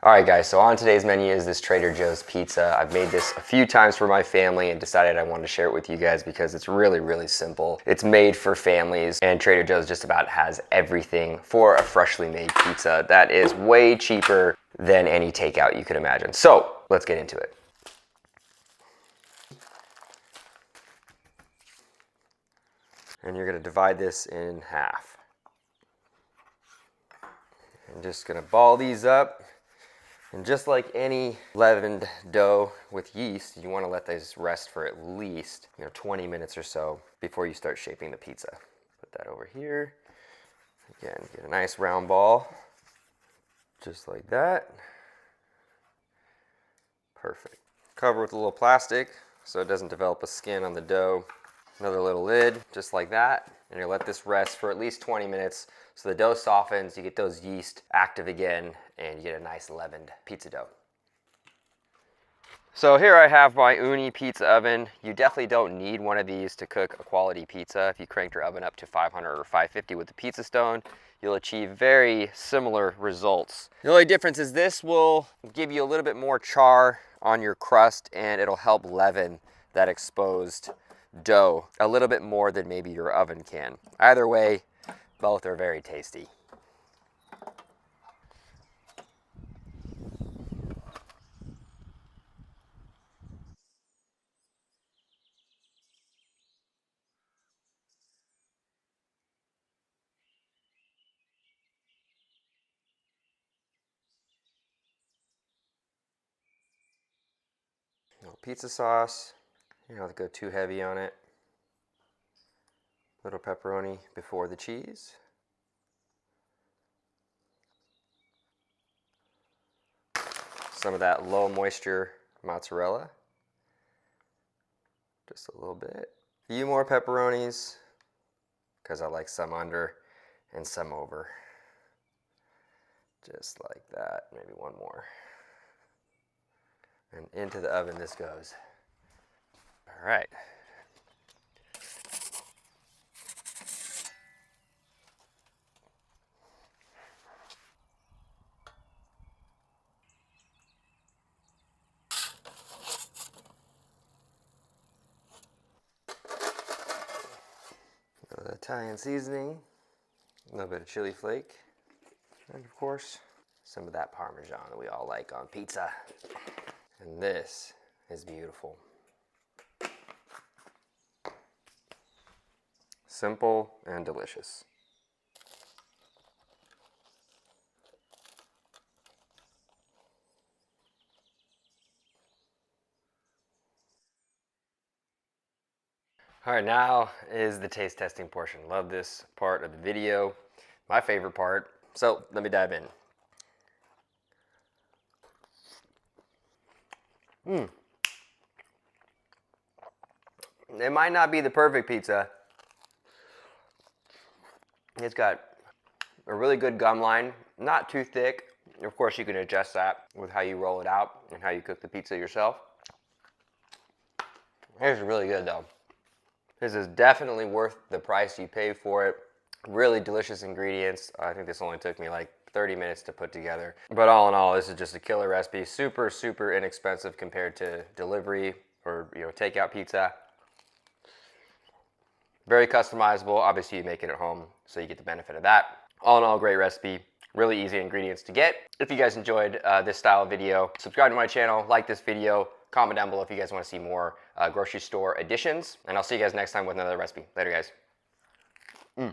All right guys, so on today's menu is this Trader Joe's pizza. I've made this a few times for my family and decided I wanted to share it with you guys because it's really simple. It's made for families and Trader Joe's just about has everything for a freshly made pizza that is way cheaper than any takeout you could imagine. So let's get into it. And you're gonna divide this in half. I'm just gonna ball these up. And just like any leavened dough with yeast, you want to let these rest for at least 20 minutes or so before you start shaping the pizza. Put that over here. Again, get a nice round ball, just like that. Perfect. Cover with a little plastic so it doesn't develop a skin on the dough. Another little lid, just like that. And you let this rest for at least 20 minutes so the dough softens, you get those yeast active again, and you get a nice leavened pizza dough. So here I have my Uni pizza oven. You definitely don't need one of these to cook a quality pizza. If you cranked your oven up to 500 or 550 with the pizza stone, you'll achieve very similar results. The only difference is this will give you a little bit more char on your crust and it'll help leaven that exposed dough a little bit more than maybe your oven can. Either way, both are very tasty. No pizza sauce. You don't have to go too heavy on it. Little pepperoni before the cheese. Some of that low moisture mozzarella. Just a little bit. A few more pepperonis because I like some under and some over. Just like that. Maybe one more. And into the oven this goes. All right. A little Italian seasoning, a little bit of chili flake, and of course, some of that Parmesan that we all like on pizza. And this is beautiful. Simple and delicious. All right, now is the taste testing portion. Love this part of the video. My favorite part. So let me dive in. It might not be the perfect pizza. It's got a really good gum line, not too thick. Of course, you can adjust that with how you roll it out and how you cook the pizza yourself. It's really good though. This is definitely worth the price you pay for it. Really delicious ingredients. I think this only took me like 30 minutes to put together. But all in all, this is just a killer recipe. Super inexpensive compared to delivery or takeout pizza. Very customizable. Obviously, you make it at home, so you get the benefit of that. All in all, great recipe. Really easy ingredients to get. If you guys enjoyed this style of video, subscribe to my channel, like this video, comment down below if you guys want to see more grocery store additions, and I'll see you guys next time with another recipe. Later, guys.